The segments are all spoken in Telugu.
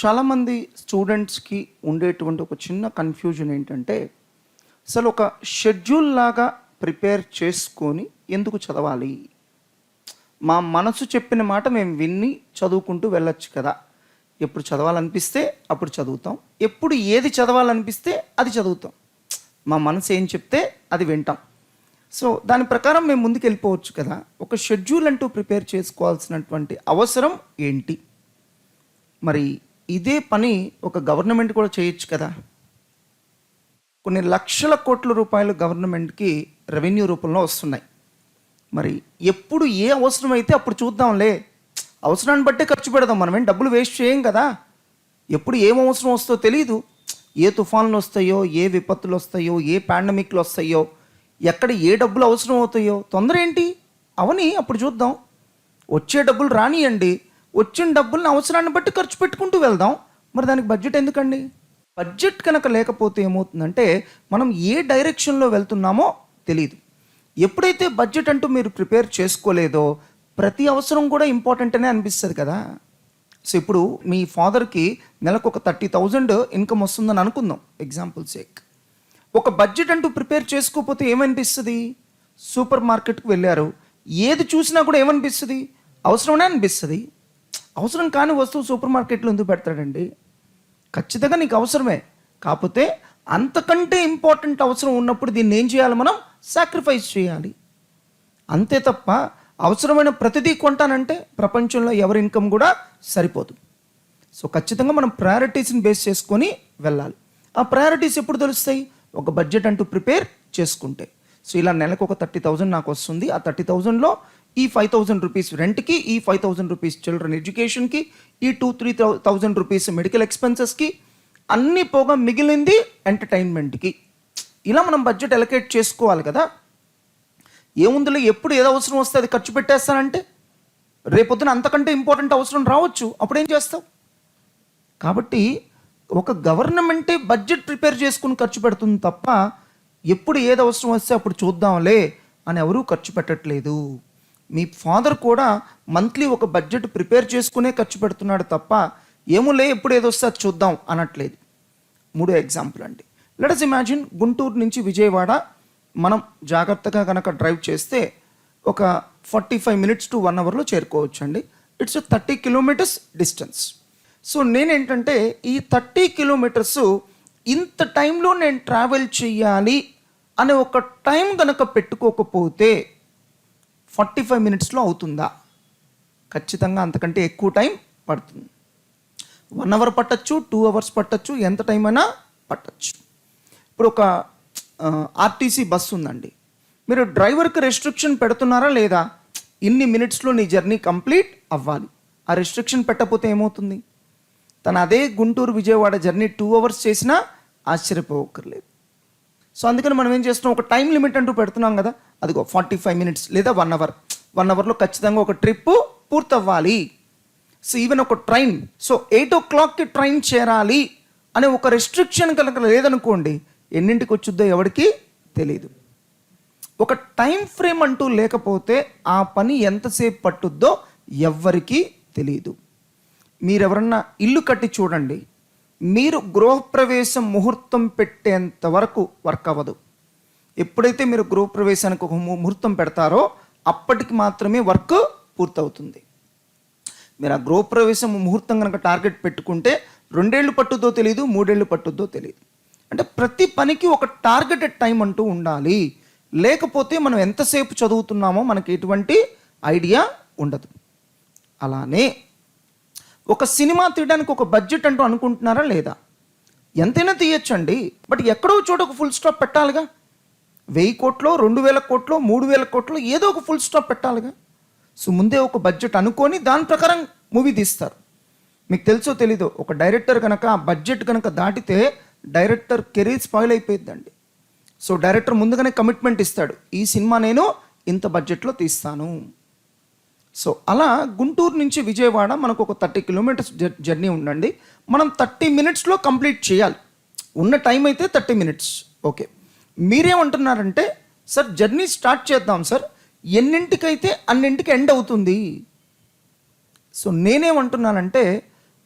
చాలామంది స్టూడెంట్స్కి ఉండేటువంటి ఒక చిన్న కన్ఫ్యూజన్ ఏంటంటే, అసలు ఒక షెడ్యూల్ లాగా ప్రిపేర్ చేసుకొని ఎందుకు చదవాలి? మా మనసు చెప్పిన మాట మేము విని చదువుకుంటూ వెళ్ళొచ్చు కదా. ఎప్పుడు చదవాలనిపిస్తే అప్పుడు చదువుతాం, ఎప్పుడు ఏది చదవాలనిపిస్తే అది చదువుతాం. మా మనసు ఏం చెప్తే అది వింటాం. సో దాని ప్రకారం మేము ముందుకు వెళ్ళిపోవచ్చు కదా. ఒక షెడ్యూల్ అంటూ ప్రిపేర్ చేసుకోవాల్సినటువంటి అవసరం ఏంటి? మరి ఇదే పని ఒక గవర్నమెంట్ కూడా చేయొచ్చు కదా. కొన్ని లక్షల కోట్ల రూపాయలు గవర్నమెంట్కి రెవెన్యూ రూపంలో వస్తున్నాయి. మరి ఎప్పుడు ఏ అవసరం అయితే అప్పుడు చూద్దాంలే, అవసరాన్ని బట్టే ఖర్చు పెడదాం. మనం ఏం డబ్బులు వేస్ట్ చేయం కదా. ఎప్పుడు ఏం అవసరం వస్తుందో తెలియదు. ఏ తుఫాన్లు వస్తాయో, ఏ విపత్తులు వస్తాయో, ఏ పాండమిక్లు వస్తాయో, ఎక్కడ ఏ డబ్బులు అవసరం అవుతాయో, తొందర ఏంటి అవని అప్పుడు చూద్దాం. వచ్చే డబ్బులు రానియండి, వచ్చిన డబ్బుల్ని అవసరాన్ని బట్టి ఖర్చు పెట్టుకుంటూ వెళ్దాం. మరి దానికి బడ్జెట్ ఎందుకండి? బడ్జెట్ కనుక లేకపోతే ఏమవుతుందంటే మనం ఏ డైరెక్షన్లో వెళ్తున్నామో తెలియదు. ఎప్పుడైతే బడ్జెట్ అంటూ మీరు ప్రిపేర్ చేసుకోలేదో ప్రతి అవసరం కూడా ఇంపార్టెంట్ అనే అనిపిస్తుంది కదా. సో ఇప్పుడు మీ ఫాదర్కి నెలకు ఒక 30,000 ఇన్కమ్ వస్తుందని అనుకుందాం, ఎగ్జాంపుల్ సేక్. ఒక బడ్జెట్ అంటూ ప్రిపేర్ చేసుకోకపోతే ఏమనిపిస్తుంది? సూపర్ మార్కెట్కి వెళ్ళారు, ఏది చూసినా కూడా ఏమనిపిస్తుంది? అవసరమనే అనిపిస్తుంది. అవసరం కాని వస్తువు సూపర్ మార్కెట్లో ఎందుకు పెడతాడండి? ఖచ్చితంగా నీకు అవసరమే, కాకపోతే అంతకంటే ఇంపార్టెంట్ అవసరం ఉన్నప్పుడు దీన్ని ఏం చేయాలి? మనం సాక్రిఫైస్ చేయాలి, అంతే తప్ప అవసరమైన ప్రతిదీ కొంటానంటే ప్రపంచంలో ఎవరి ఇన్కమ్ కూడా సరిపోదు. సో ఖచ్చితంగా మనం ప్రయారిటీస్ని బేస్ చేసుకొని వెళ్ళాలి. ఆ ప్రయారిటీస్ ఎప్పుడు తెలుస్తాయి? ఒక బడ్జెట్ అంటూ ప్రిపేర్ చేసుకుంటే. సో ఇలా నెలకు ఒక 30,000 నాకు వస్తుంది. ఆ 30,000లో ఈ 5,000 రూపీస్ రెంట్కి, ఈ 5,000 రూపీస్ చిల్డ్రన్ ఎడ్యుకేషన్కి, ఈ 2-3,000 రూపీస్ మెడికల్ ఎక్స్పెన్సెస్కి, అన్నీ పోగా మిగిలింది ఎంటర్టైన్మెంట్కి. ఇలా మనం బడ్జెట్ అలొకేట్ చేసుకోవాలి కదా. ఏముందులో ఎప్పుడు ఏదో అవసరం వస్తే అది ఖర్చు పెట్టేస్తానంటే రేపొద్దున అంతకంటే ఇంపార్టెంట్ అవసరం రావచ్చు, అప్పుడేం చేస్తావు? కాబట్టి ఒక గవర్నమెంటే బడ్జెట్ ప్రిపేర్ చేసుకుని ఖర్చు పెడుతుంది తప్ప ఎప్పుడు ఏది అవసరం వస్తే అప్పుడు చూద్దాంలే అని ఎవరూ ఖర్చు పెట్టట్లేదు. మీ ఫాదర్ కూడా మంత్లీ ఒక బడ్జెట్ ప్రిపేర్ చేసుకునే ఖర్చు పెడుతున్నాడు తప్ప ఏమోలే ఎప్పుడు ఏదో వస్తే అది చూద్దాం అనట్లేదు. 3వ ఎగ్జాంపుల్ అండి. లెట్ us ఇమాజిన్ గుంటూరు నుంచి విజయవాడ మనం జాగ్రత్తగా కనుక డ్రైవ్ చేస్తే ఒక 45 minutes to 1 hourలో చేరుకోవచ్చు అండి. It's 30 kilometers distance. సో నేనేంటంటే ఈ 30 kilometers ఇంత టైంలో నేను ట్రావెల్ చేయాలి అనే ఒక టైం కనుక పెట్టుకోకపోతే 45 minutesలో అవుతుందా? ఖచ్చితంగా అంతకంటే ఎక్కువ టైం పడుతుంది. 1 hour పట్టచ్చు, 2 hours పట్టచ్చు, ఎంత టైం అయినా పట్టచ్చు. ఇప్పుడు ఒక ఆర్టీసీ బస్సు ఉందండి. మీరు డ్రైవర్కి రెస్ట్రిక్షన్ పెడుతున్నారా లేదా? ఇన్ని మినిట్స్లో నీ జర్నీ కంప్లీట్ అవ్వాలి. ఆ రెస్ట్రిక్షన్ పెట్టకపోతే ఏమవుతుంది? తను అదే గుంటూరు విజయవాడ జర్నీ 2 hours చేసినా ఆశ్చర్యపోకర్లేదు. సో అందుకని మనం ఏం చేస్తున్నాం? ఒక టైం లిమిట్ అంటూ పెడుతున్నాం కదా. అదిగో 45 minutes లేదా 1 hour. 1 hourలో ఖచ్చితంగా ఒక ట్రిప్ పూర్తవ్వాలి. సో ఈవెన్ ఒక ట్రైన్, సో 8 o'clockకి ట్రైన్ చేరాలి అనే ఒక రెస్ట్రిక్షన్ కనుక లేదనుకోండి, ఎన్నింటికి వచ్చుద్దో ఎవరికి తెలియదు. ఒక టైం ఫ్రేమ్ అంటూ లేకపోతే ఆ పని ఎంతసేపు పట్టుద్దో ఎవ్వరికీ తెలియదు. మీరెవరన్నా ఇల్లు కట్టి చూడండి, మీరు గృహప్రవేశం ముహూర్తం పెట్టేంత వరకు వర్క్ అవ్వదు. ఎప్పుడైతే మీరు గృహప్రవేశానికి ఒక ముహూర్తం పెడతారో అప్పటికి మాత్రమే వర్క్ పూర్తవుతుంది. మీరు ఆ గృహప్రవేశం ముహూర్తం కనుక టార్గెట్ పెట్టుకుంటే 2 ఏళ్ళు పట్టుద్దో తెలియదు, 3 ఏళ్ళు పట్టుద్దో తెలియదు. అంటే ప్రతి పనికి ఒక టార్గెటెడ్ టైం అంటూ ఉండాలి. లేకపోతే మనం ఎంతసేపు చదువుతున్నామో మనకి ఎటువంటి ఐడియా ఉండదు. అలానే ఒక సినిమా తీయడానికి ఒక బడ్జెట్ అంటూ అనుకుంటున్నారా లేదా? ఎంతైనా తీయచ్చండి, బట్ ఎక్కడో చోట ఒక ఫుల్ స్టాప్ పెట్టాలిగా. 1000 కోట్లో, 2000 కోట్లో, 3000 కోట్లో ఏదో ఒక ఫుల్ స్టాప్ పెట్టాలిగా. సో ముందే ఒక బడ్జెట్ అనుకొని దాని ప్రకారం మూవీ తీస్తారు. మీకు తెలుసో తెలీదో, ఒక డైరెక్టర్ కనుక ఆ బడ్జెట్ కనుక దాటితే డైరెక్టర్ కెరీర్ స్పాయిల్ అయిపోయిందండి. సో డైరెక్టర్ ముందుగానే కమిట్మెంట్ ఇస్తాడు, ఈ సినిమా నేను ఇంత బడ్జెట్లో తీస్తాను. సో అలా గుంటూరు నుంచి విజయవాడ మనకు ఒక 30 kilometers జర్నీ ఉండండి. మనం 30 minutesలో కంప్లీట్ చేయాలి. ఉన్న టైం అయితే 30 minutes. ఓకే, మీరేమంటున్నారంటే సార్ జర్నీ స్టార్ట్ చేద్దాం సార్, ఎన్నింటికైతే అన్నింటికి ఎండ్ అవుతుంది. సో నేనేమంటున్నానంటే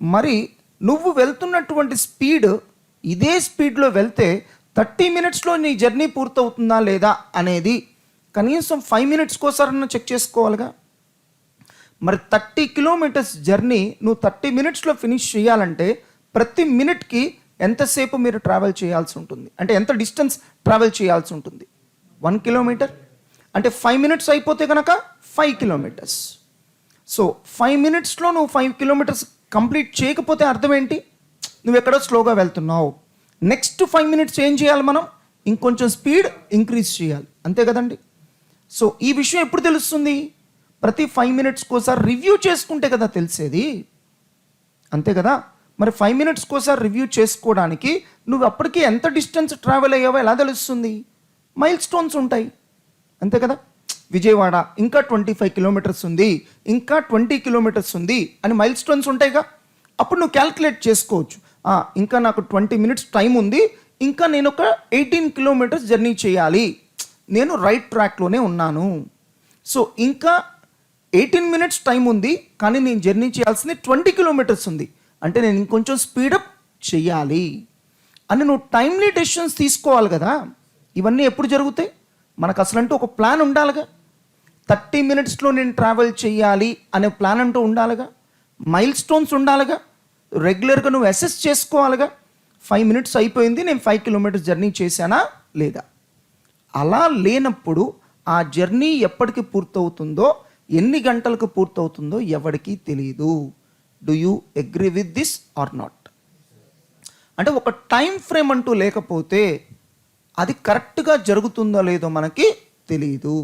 మరి నువ్వు వెళ్తున్నటువంటి స్పీడ్ ఇదే స్పీడ్లో వెళ్తే 30 మినిట్స్లో నీ జర్నీ పూర్తవుతుందా లేదా అనేది కనీసం 5 మినిట్స్కి ఒకసారన్నా చెక్ చేసుకోవాలిగా. మరి 30 కిలోమీటర్స్ జర్నీ నువ్వు 30 మినిట్స్లో ఫినిష్ చేయాలంటే ప్రతి మినిట్కి ఎంతసేపు మీరు ట్రావెల్ చేయాల్సి ఉంటుంది, అంటే ఎంత డిస్టెన్స్ ట్రావెల్ చేయాల్సి ఉంటుంది? 1 కిలోమీటర్ అంటే 5 మినిట్స్ అయిపోతే కనుక 5 కిలోమీటర్స్. సో 5 మినిట్స్లో నువ్వు 5 కిలోమీటర్స్ కంప్లీట్ చేయకపోతే అర్థం ఏంటి? నువ్వు ఎక్కడో స్లోగా వెళ్తున్నావు. నెక్స్ట్ 5 మినిట్స్ ఏం చేయాలి మనం? ఇంకొంచెం స్పీడ్ ఇంక్రీజ్ చేయాలి, అంతే కదండి. సో ఈ విషయం ఎప్పుడు తెలుస్తుంది? ప్రతి 5 మినిట్స్కి ఒకసారి రివ్యూ చేసుకుంటే కదా తెలిసేది, అంతే కదా. మరి 5 మినిట్స్కి ఒకసారి రివ్యూ చేసుకోవడానికి నువ్వు అప్పటికి ఎంత డిస్టెన్స్ ట్రావెల్ అయ్యావో ఎలా తెలుస్తుంది? మైల్ స్టోన్స్ ఉంటాయి, అంతే కదా. విజయవాడ ఇంకా 25 కిలోమీటర్స్ ఉంది, ఇంకా 20 కిలోమీటర్స్ ఉంది అని మైల్ స్టోన్స్ ఉంటాయిగా. అప్పుడు నువ్వు క్యాల్కులేట్ చేసుకోవచ్చు, ఇంకా నాకు 20 మినిట్స్ టైం ఉంది, ఇంకా నేను ఒక 18 కిలోమీటర్స్ జర్నీ చేయాలి, నేను రైట్ ట్రాక్లోనే ఉన్నాను. సో ఇంకా 18 మినిట్స్ టైం ఉంది, కానీ నేను జర్నీ చేయాల్సింది 20 కిలోమీటర్స్ ఉంది, అంటే నేను ఇంకొంచెం స్పీడప్ చేయాలి అని నువ్వు టైమ్లీ డెసిషన్స్ తీసుకోవాలి కదా. ఇవన్నీ ఎప్పుడు జరుగుతాయి? మనకు అసలంటూ ఒక ప్లాన్ ఉండాలిగా. 30 మినిట్స్లో నేను ట్రావెల్ చేయాలి అనే ప్లాన్ అంటూ ఉండాలిగా, మైల్ స్టోన్స్ ఉండాలిగా, రెగ్యులర్గా నువ్వు అసెస్ చేసుకోవాలిగా. 5 మినిట్స్ అయిపోయింది, నేను 5 కిలోమీటర్స్ జర్నీ చేశానా లేదా? అలా లేనప్పుడు ఆ జర్నీ ఎప్పటికి పూర్తవుతుందో, ఎన్ని గంటలకు పూర్తవుతుందో ఎవరికీ తెలియదు. Do you agree with this or not? అంటే ఒక టైం ఫ్రేమ్ అంటూ లేకపోతే అది కరెక్ట్గా జరుగుతుందో లేదో మనకి తెలియదు.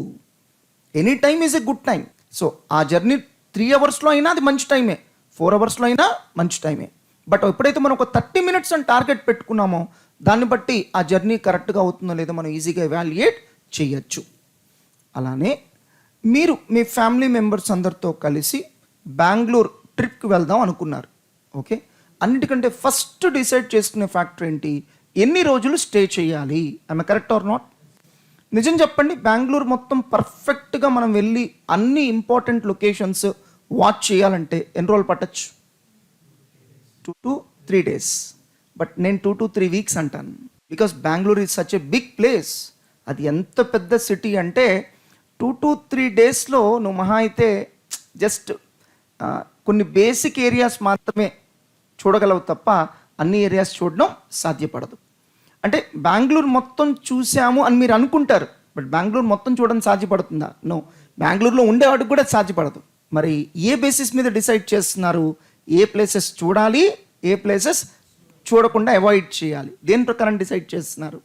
Any time is a good time. So ఆ జర్నీ 3 అవర్స్లో అయినా అది మంచి టైమే, 4 అవర్స్లో అయినా మంచి టైమే. బట్ ఎప్పుడైతే మనం ఒక 30 మినిట్స్ అని టార్గెట్ పెట్టుకున్నామో దాన్ని బట్టి ఆ జర్నీ కరెక్ట్గా అవుతుందో లేదో మనం ఈజీగా ఎవాల్యుయేట్ చేయొచ్చు. అలానే మీరు మీ ఫ్యామిలీ మెంబర్స్ అందరితో కలిసి బెంగళూరు ట్రిప్కి వెళ్దాం అనుకున్నారు, ఓకే. అన్నిటికంటే ఫస్ట్ డిసైడ్ చేసుకునే ఫ్యాక్టర్ ఏంటి? ఎన్ని రోజులు స్టే చేయాలి. I'm correct or not? నిజం చెప్పండి, బెంగళూరు మొత్తం పర్ఫెక్ట్గా మనం వెళ్ళి అన్ని ఇంపార్టెంట్ లొకేషన్స్ వాచ్ చేయాలంటే ఎన్ని రోజులు పట్టచ్చు? 2 to 3 days. బట్ నేను 2 to 3 weeks అంటాను. Because Bengaluru is such a big place. అది ఎంత పెద్ద సిటీ అంటే 2 to 3 daysలో నువ్వు మహా అయితే జస్ట్ కొన్ని బేసిక్ ఏరియాస్ మాత్రమే చూడగలవు తప్ప అన్ని ఏరియాస్ చూడడం సాధ్యపడదు. అంటే బెంగళూరు మొత్తం చూసాము అని మీరు అనుకుంటారు, బట్ బెంగళూరు మొత్తం చూడడం సాధ్యపడుతుందా? నో. బెంగళూరులో ఉండేవాడికి కూడా సాధ్యపడదు. మరి ఏ బేసిస్ మీద డిసైడ్ చేస్తున్నారు? ఏ ప్లేసెస్ చూడాలి, ఏ ప్లేసెస్ చూడకుండా అవాయిడ్ చేయాలి, దేని ప్రకారం డిసైడ్ చేస్తున్నారు?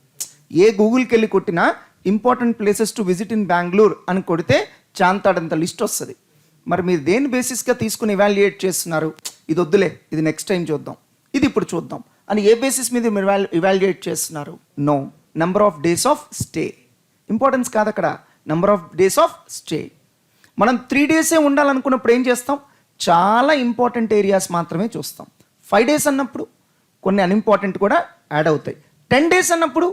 ఏ గూగుల్కి వెళ్ళి కొట్టినా important places to visit in Bengaluru అని కొడితే చాంతాడంత లిస్ట్ వస్తుంది. మరి మీరు దేని బేసిస్గా తీసుకుని ఎవాల్యుయేట్ చేస్తున్నారు? ఇది వద్దులే, ఇది నెక్స్ట్ టైం చూద్దాం, ఇది ఇప్పుడు చూద్దాం అని ఏ బేసిస్ మీద మీరు ఎవాల్యుయేట్ చేస్తున్నారు? No. Number of days of stay importance కాదు అక్కడ, number of days of stay. మనం 3 days ఉండాలనుకున్నప్పుడు ఏం చేస్తాం? చాలా ఇంపార్టెంట్ ఏరియాస్ మాత్రమే చూస్తాం. 5 days అన్నప్పుడు కొన్ని అన్ఇంపార్టెంట్ కూడా యాడ్ అవుతాయి. 10 days అన్నప్పుడు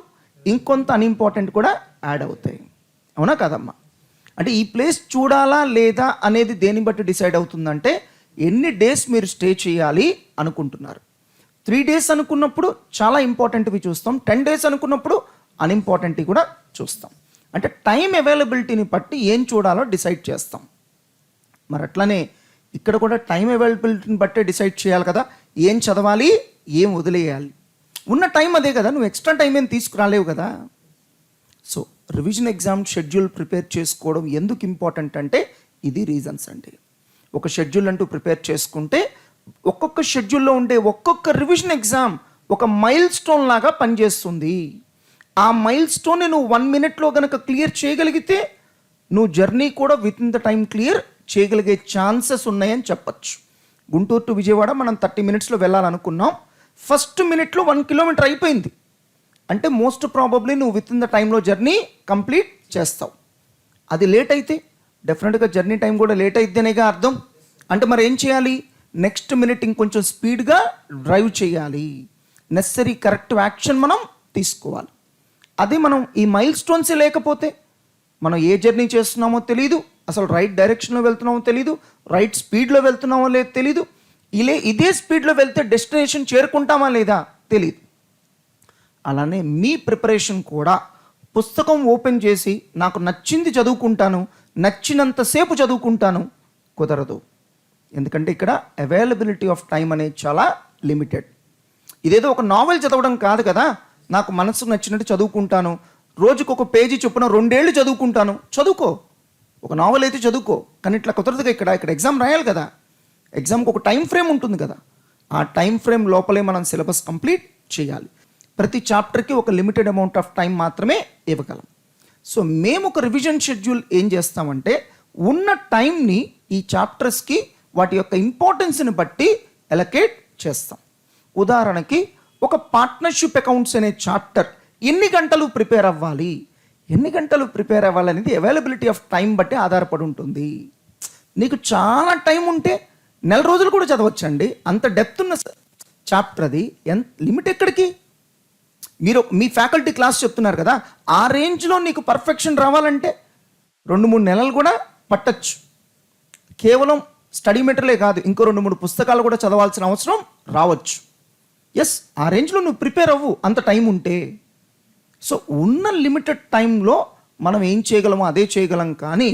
ఇంకొంత అన్ఇంపార్టెంట్ కూడా యాడ్ అవుతాయి, అవునా కాదమ్మా? అంటే ఈ ప్లేస్ చూడాలా లేదా అనేది దేన్ని బట్టి డిసైడ్ అవుతుందంటే ఎన్ని డేస్ మీరు స్టే చేయాలి అనుకుంటున్నారు. 3 days అనుకున్నప్పుడు చాలా ఇంపార్టెంట్వి చూస్తాం, 10 days అనుకున్నప్పుడు అన్ఇంపార్టెంట్వి కూడా చూస్తాం. అంటే టైం అవైలబిలిటీని బట్టి ఏం చూడాలో డిసైడ్ చేస్తాం. మరి అట్లనే ఇక్కడ కూడా టైం అవైలబిలిటీని బట్టే డిసైడ్ చేయాలి కదా, ఏం చదవాలి, ఏం వదిలేయాలి. ఉన్న టైం అదే కదా, నువ్వు ఎక్స్ట్రా టైం ఏం తీసుకురాలేవు కదా. So revision exam schedule prepare చేసుకోవడం ఎందుకు ఇంపార్టెంట్ అంటే ఇది రీజన్స్ అండి. ఒక షెడ్యూల్ అంటూ ప్రిపేర్ చేసుకుంటే ఒక్కొక్క షెడ్యూల్లో ఉండే ఒక్కొక్క రివిజన్ ఎగ్జామ్ ఒక మైల్ స్టోన్ లాగా పనిచేస్తుంది. ఆ మైల్ స్టోన్ని నువ్వు 1 minute కనుక క్లియర్ చేయగలిగితే నువ్వు జర్నీ కూడా with in the time clear చేయగలిగే ఛాన్సెస్ ఉన్నాయని చెప్పచ్చు. గుంటూరు టు విజయవాడ మనం 30 minutes వెళ్ళాలనుకున్నాం, ఫస్ట్ మినిట్లో 1 kilometer అయిపోయింది అంటే మోస్ట్ ప్రాబబ్లీ నువ్వు విత్ ఇన్ ద టైంలో జర్నీ కంప్లీట్ చేస్తావు. అది లేట్ అయితే డెఫినెట్గా జర్నీ టైం కూడా లేట్ అయిద్దనేగా అర్థం. అంటే మరి ఏం చేయాలి? నెక్స్ట్ మినిట్ ఇంకొంచెం స్పీడ్గా డ్రైవ్ చేయాలి, నెసరీ కరెక్టివ్ యాక్షన్ మనం తీసుకోవాలి. అదే మనం ఈ మైల్ స్టోన్సే లేకపోతే మనం ఏ జర్నీ చేస్తున్నామో తెలియదు, అసలు రైట్ డైరెక్షన్లో వెళ్తున్నామో తెలియదు, రైట్ స్పీడ్లో వెళ్తున్నామో లేదు తెలియదు, ఇదే స్పీడ్లో వెళ్తే డెస్టినేషన్ చేరుకుంటామా లేదా తెలియదు. అలానే మీ ప్రిపరేషన్ కూడా పుస్తకం ఓపెన్ చేసి నాకు నచ్చింది చదువుకుంటాను, నచ్చినంతసేపు చదువుకుంటాను కుదరదు. ఎందుకంటే ఇక్కడ అవైలబిలిటీ ఆఫ్ టైం అనేది చాలా లిమిటెడ్. ఇదేదో ఒక నావెల్ చదవడం కాదు కదా, నాకు మనసుకు నచ్చినట్టు చదువుకుంటాను, రోజుకు ఒక పేజీ చొప్పున 2 ఏళ్ళు చదువుకుంటాను. చదువుకో, ఒక నావెల్ అయితే చదువుకో, కానీ ఇట్లా కుదరదుగా. ఇక్కడ ఎగ్జామ్ రాయాలి కదా, ఎగ్జామ్కి ఒక టైం ఫ్రేమ్ ఉంటుంది కదా, ఆ టైం ఫ్రేమ్ లోపలే మనం సిలబస్ కంప్లీట్ చేయాలి. ప్రతి చాప్టర్కి ఒక లిమిటెడ్ అమౌంట్ ఆఫ్ టైం మాత్రమే ఇవ్వగలం. సో మేము ఒక రివిజన్ షెడ్యూల్ ఏం చేస్తామంటే ఉన్న టైంని ఈ చాప్టర్స్కి వాటి యొక్క ఇంపార్టెన్స్ని బట్టి ఎలకేట్ చేస్తాం. ఉదాహరణకి ఒక పార్ట్నర్షిప్ అకౌంట్స్ అనే చాప్టర్ ఎన్ని గంటలు ప్రిపేర్ అవ్వాలి అనేది అవైలబిలిటీ ఆఫ్ టైం బట్టి ఆధారపడి ఉంటుంది. నీకు చాలా టైం ఉంటే 4 రోజులు కూడా చదవచ్చండి, అంత డెప్త్ ఉన్న చాప్టర్ అది. లిమిట్ ఎక్కడికి? మీరు మీ ఫ్యాకల్టీ క్లాస్ చెప్తున్నారు కదా, ఆ రేంజ్లో నీకు పర్ఫెక్షన్ రావాలంటే 2-3 నెలలు కూడా పట్టచ్చు. కేవలం స్టడీ మెటీరియలే కాదు, ఇంకో 2-3 పుస్తకాలు కూడా చదవాల్సిన అవసరం రావచ్చు. ఎస్, ఆ రేంజ్లో నువ్వు ప్రిపేర్ అవ్వు, అంత టైం ఉంటే. సో ఉన్న లిమిటెడ్ టైంలో మనం ఏం చేయగలమో అదే చేయగలం. కానీ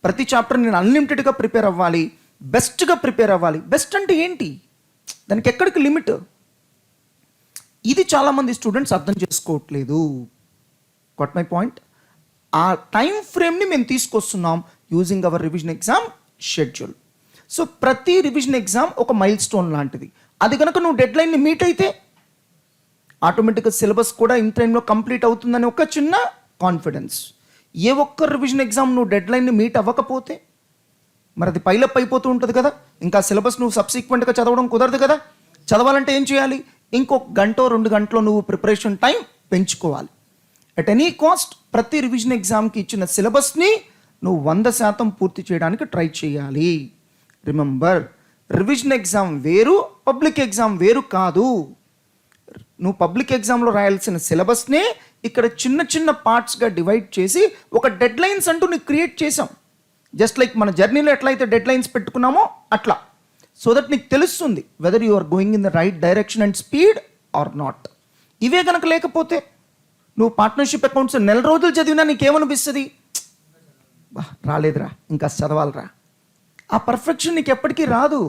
ప్రతి చాప్టర్ నేను అన్లిమిటెడ్గా ప్రిపేర్ అవ్వాలి, బెస్ట్గా ప్రిపేర్ అవ్వాలి. బెస్ట్ అంటే ఏంటి? దానికి ఎక్కడికి లిమిట్? ఇది చాలామంది స్టూడెంట్స్ అర్థం చేసుకోవట్లేదు. Got my point? ఆ టైం ఫ్రేమ్ని మేము తీసుకొస్తున్నాం using hour revision exam schedule. So ప్రతి రివిజన్ ఎగ్జామ్ ఒక మైల్ స్టోన్ లాంటిది. అది కనుక నువ్వు డెడ్లైన్ని మీట్ అయితే ఆటోమేటిక్గా సిలబస్ కూడా ఇన్ టైంలో కంప్లీట్ అవుతుందని ఒక చిన్న కాన్ఫిడెన్స్. ఏ ఒక్క రివిజన్ ఎగ్జామ్ నువ్వు డెడ్లైన్ని మీట్ అవ్వకపోతే మరి అది పైలప్ అయిపోతూ ఉంటుంది కదా, ఇంకా సిలబస్ నువ్వు సబ్సిక్వెంట్గా చదవడం కుదరదు కదా. చదవాలంటే ఏం చేయాలి? ఇంకొక 1-2 గంటలో నువ్వు ప్రిపరేషన్ టైం పెంచుకోవాలి. అట్ ఎనీ కాస్ట్ ప్రతి రివిజన్ ఎగ్జామ్కి ఇచ్చిన సిలబస్ని నువ్వు 100% పూర్తి చేయడానికి ట్రై చేయాలి. రిమెంబర్, రివిజన్ ఎగ్జామ్ వేరు, పబ్లిక్ ఎగ్జామ్ వేరు కాదు. నువ్వు పబ్లిక్ ఎగ్జామ్లో రాయాల్సిన సిలబస్నే ఇక్కడ చిన్న చిన్న పార్ట్స్గా డివైడ్ చేసి ఒక డెడ్ లైన్స్ అంటూ నీకు క్రియేట్ చేసాం. జస్ట్ లైక్ మన జర్నీలో ఎట్లయితే డెడ్ లైన్స్ పెట్టుకున్నామో అట్లా. సో దట్ నీకు తెలుస్తుంది whether you are going in the right direction and speed or not. ఇవే కనుక లేకపోతే నువ్వు పార్ట్నర్షిప్ అకౌంట్స్ 4 రోజులు చదివినా నీకేమనిపిస్తుంది? రాలేదురా, ఇంకా చదవాలరా. ఆ పర్ఫెక్షన్ నీకు ఎప్పటికీ రాదు,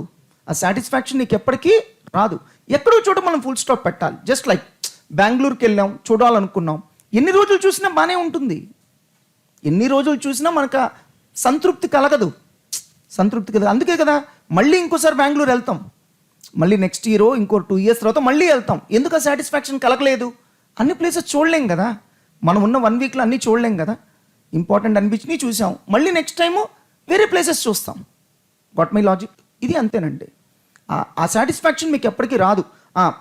ఆ సాటిస్ఫాక్షన్ నీకు ఎప్పటికీ రాదు. ఎక్కడో చోట మనం ఫుల్ స్టాప్ పెట్టాలి. జస్ట్ లైక్ బెంగళూరుకి వెళ్ళాం, చూడాలనుకున్నాం, ఎన్ని రోజులు చూసినా బాగానే ఉంటుంది, ఎన్ని రోజులు చూసినా మనకు సంతృప్తి కలగదు. అందుకే కదా మళ్ళీ ఇంకోసారి బెంగళూరు వెళ్తాం, మళ్ళీ నెక్స్ట్ ఇయర్ ఇంకో 2 years తర్వాత మళ్ళీ వెళ్తాం. ఎందుకు ఆ సాటిస్ఫాక్షన్ కలగలేదు? అన్ని ప్లేసెస్ చూడలేం కదా, మనం ఉన్న 1 weekలో అన్నీ చూడలేం కదా. ఇంపార్టెంట్ అనిపించినవి చూసాం, మళ్ళీ నెక్స్ట్ టైము వేరే ప్లేసెస్ చూస్తాం. Got my logic? ఇది అంతేనండి. ఆ సాటిస్ఫాక్షన్ మీకు ఎప్పటికీ రాదు.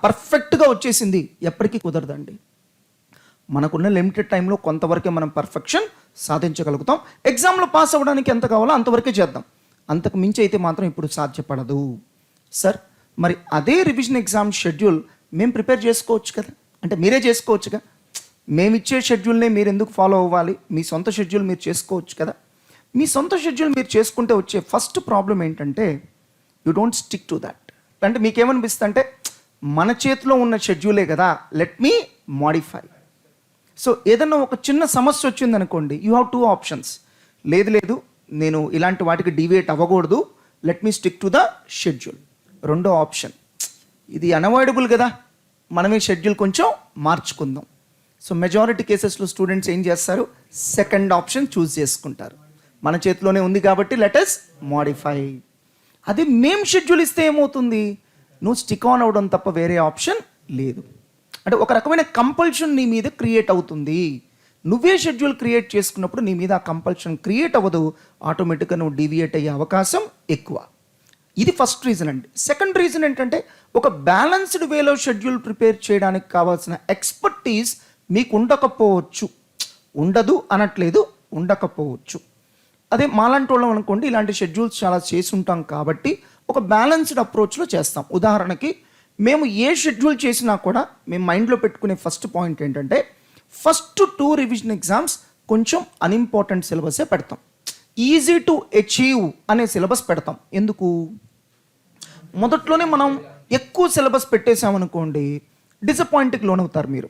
పర్ఫెక్ట్గా వచ్చేసింది ఎప్పటికీ కుదరదండి. మనకున్న లిమిటెడ్ టైంలో కొంతవరకే మనం పర్ఫెక్షన్ సాధించగలుగుతాం. ఎగ్జామ్లో పాస్ అవ్వడానికి ఎంత కావాలో అంతవరకే చేద్దాం, అంతకు మించి అయితే మాత్రం ఇప్పుడు సాధ్యపడదు. సార్, మరి అదే రివిజన్ ఎగ్జామ్ షెడ్యూల్ మేము ప్రిపేర్ చేసుకోవచ్చు కదా, అంటే మీరే చేసుకోవచ్చుగా. మేమిచ్చే షెడ్యూల్నే మీరు ఎందుకు ఫాలో అవ్వాలి? మీ సొంత షెడ్యూల్ మీరు చేసుకోవచ్చు కదా. మీ సొంత షెడ్యూల్ మీరు చేసుకుంటే వచ్చే ఫస్ట్ ప్రాబ్లం ఏంటంటే you don't stick to that. అంటే మీకేమనిపిస్తుంది అంటే మన చేతిలో ఉన్న షెడ్యూలే కదా, లెట్ మీ మాడిఫై. సో ఏదన్నా ఒక చిన్న సమస్య వచ్చిందనుకోండి, యూ హ్యావ్ 2 options. లేదు నేను ఇలాంటి వాటికి డివియేట్ అవ్వకూడదు, let me stick to the schedule. రెండో ఆప్షన్, ఇది అన్అవాయిడబుల్ కదా, మనమే షెడ్యూల్ కొంచెం మార్చుకుందాం. సో మెజారిటీ కేసెస్లో స్టూడెంట్స్ ఏం చేస్తారు? సెకండ్ ఆప్షన్ చూస్ చేసుకుంటారు. మన చేతిలోనే ఉంది కాబట్టి లెట్ us మాడిఫై. అది మేము షెడ్యూల్ ఇస్తే ఏమవుతుంది? నువ్వు స్టిక్ ఆన్ అవ్వడం తప్ప వేరే ఆప్షన్ లేదు. అంటే ఒక రకమైన కంపల్షన్ నీ మీద క్రియేట్ అవుతుంది. నువ్వే షెడ్యూల్ క్రియేట్ చేసుకున్నప్పుడు నీ మీద ఆ కంపల్షన్ క్రియేట్ అవ్వదు, ఆటోమేటిక్గా నువ్వు డీవియేట్ అయ్యే అవకాశం ఎక్కువ. ఇది ఫస్ట్ రీజన్ అండి. సెకండ్ రీజన్ ఏంటంటే ఒక బ్యాలెన్స్డ్ వేలో షెడ్యూల్ ప్రిపేర్ చేయడానికి కావాల్సిన ఎక్స్పర్టీస్ మీకు ఉండకపోవచ్చు. ఉండదు అనట్లేదు, ఉండకపోవచ్చు. అదే మాలాంటి వాళ్ళం అనుకోండి, ఇలాంటి షెడ్యూల్స్ చాలా చేసి ఉంటాం కాబట్టి ఒక బ్యాలెన్స్డ్ అప్రోచ్లో చేస్తాం. ఉదాహరణకి మేము ఏ షెడ్యూల్ చేసినా కూడా మేము మైండ్లో పెట్టుకునే ఫస్ట్ పాయింట్ ఏంటంటే ఫస్ట్ 2 రివిజన్ ఎగ్జామ్స్ కొంచెం అన్ఇంపార్టెంట్ సిలబసే పెడతాం. ఈజీ టు అచీవ్ అనే సిలబస్ పెడతాం. ఎందుకు? మొదట్లోనే మనం ఎక్కువ సిలబస్ పెట్టేసామనుకోండి, డిసప్పాయింట్కి లోనవుతారు మీరు.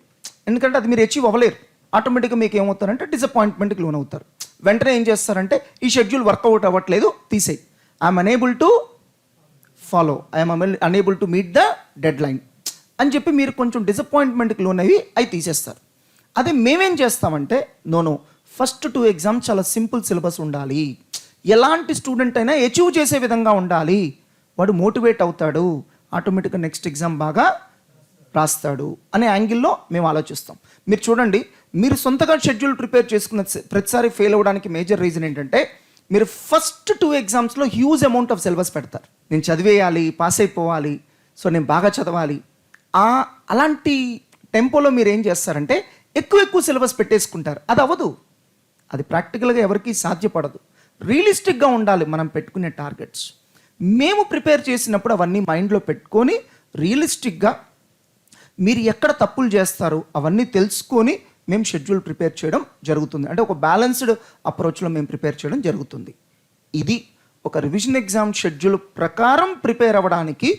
ఎందుకంటే అది మీరు అచీవ్ అవ్వలేరు. ఆటోమేటిక్గా మీకు ఏమవుతారంటే డిసప్పాయింట్మెంట్కి లోనవుతారు. వెంటనే ఏం చేస్తారంటే ఈ షెడ్యూల్ వర్కౌట్ అవ్వట్లేదు, తీసేయి, I'm unable to follow, I'm unable to meet the dead line అని చెప్పి మీరు కొంచెం డిసప్పాయింట్మెంట్కి లోనవి అవి తీసేస్తారు. అదే మేమేం చేస్తామంటే నో, ఫస్ట్ 2 ఎగ్జామ్స్ చాలా సింపుల్ సిలబస్ ఉండాలి, ఎలాంటి స్టూడెంట్ అయినా అచీవ్ చేసే విధంగా ఉండాలి, వాడు మోటివేట్ అవుతాడు, ఆటోమేటిక్గా నెక్స్ట్ ఎగ్జామ్ బాగా రాస్తాడు అనే యాంగిల్లో మేము ఆలోచిస్తాం. మీరు చూడండి, మీరు సొంతగా షెడ్యూల్ ప్రిపేర్ చేసుకున్న ప్రతిసారి ఫెయిల్ అవ్వడానికి మేజర్ రీజన్ ఏంటంటే మీరు ఫస్ట్ 2 ఎగ్జామ్స్లో హ్యూజ్ అమౌంట్ ఆఫ్ సిలబస్ పెడతారు. నేను చదివేయాలి, పాస్ అయిపోవాలి, సో నేను బాగా చదవాలి, అలాంటి టెంపోలో మీరు ఏం చేస్తారంటే ఎక్కువ సిలబస్ పెట్టేసుకుంటారు. అది అవ్వదు, అది ప్రాక్టికల్గా ఎవరికి సాధ్యపడదు. రియలిస్టిక్గా ఉండాలి మనం పెట్టుకునే టార్గెట్స్. మేము ప్రిపేర్ చేసినప్పుడు అవన్నీ మైండ్లో పెట్టుకొని రియలిస్టిక్గా మీరు ఎక్కడ తప్పులు చేస్తారు అవన్నీ తెలుసుకొని మేము షెడ్యూల్ ప్రిపేర్ చేయడం జరుగుతుంది. అంటే ఒక బ్యాలెన్స్డ్ అప్రోచ్లో మేము ప్రిపేర్ చేయడం జరుగుతుంది. ఇది ఒక రివిజన్ ఎగ్జామ్ షెడ్యూల్ ప్రకారం ప్రిపేర్ అవ్వడానికి,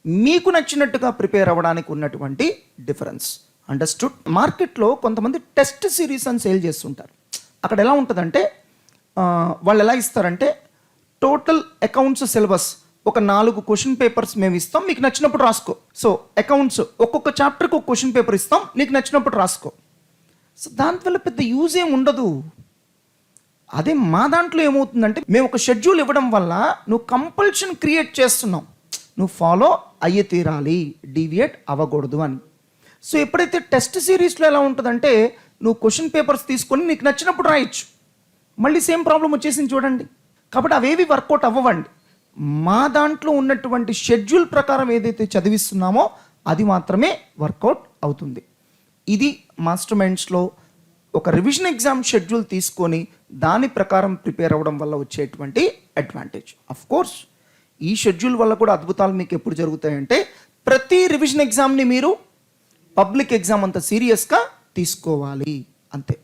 మీకు నచ్చినట్టుగా ప్రిపేర్ అవ్వడానికి ఉన్నటువంటి డిఫరెన్స్. అండర్స్టూడ్? మార్కెట్లో కొంతమంది టెస్ట్ సిరీస్ అని సేల్ చేస్తుంటారు. అక్కడ ఎలా ఉంటుందంటే వాళ్ళు ఎలా ఇస్తారంటే టోటల్ అకౌంట్స్ సిలబస్ ఒక 4 క్వశ్చన్ పేపర్స్ మేము ఇస్తాం, మీకు నచ్చినప్పుడు రాసుకో. సో అకౌంట్స్ ఒక్కొక్క చాప్టర్కి ఒక క్వశ్చన్ పేపర్ ఇస్తాం, నీకు నచ్చినప్పుడు రాసుకో. సో దానివల్ల పెద్ద యూజ్ ఏం ఉండదు. అదే మా దాంట్లో ఏమవుతుందంటే మేము ఒక షెడ్యూల్ ఇవ్వడం వల్ల నువ్వు కంపల్షన్ క్రియేట్ చేస్తున్నావు, నువ్వు ఫాలో అయ్యే తీరాలి, డీవియేట్ అవ్వకూడదు అని. సో ఎప్పుడైతే టెస్ట్ సిరీస్లో ఎలా ఉంటుందంటే నువ్వు క్వశ్చన్ పేపర్స్ తీసుకొని నీకు నచ్చినప్పుడు రాయొచ్చు, మళ్ళీ సేమ్ ప్రాబ్లం వచ్చేసింది చూడండి. కాబట్టి అవేవి వర్కౌట్ అవ్వండి. మా దాంట్లో ఉన్నటువంటి షెడ్యూల్ ప్రకారం ఏదైతే చదివిస్తున్నామో అది మాత్రమే వర్కౌట్ అవుతుంది. ఇది మాస్టర్ మైండ్స్లో ఒక రివిజన్ ఎగ్జామ్ షెడ్యూల్ తీసుకొని దాని ప్రకారం ప్రిపేర్ అవ్వడం వల్ల వచ్చేటువంటి అడ్వాంటేజ్. అఫ్ కోర్స్ ఈ షెడ్యూల్ వల్ల కూడా అద్భుతాలు మీకు ఎప్పుడు జరుగుతాయంటే ప్రతి రివిజన్ ఎగ్జామ్ని మీరు పబ్లిక్ ఎగ్జామ్ అంత సీరియస్గా తీసుకోవాలి, అంతే.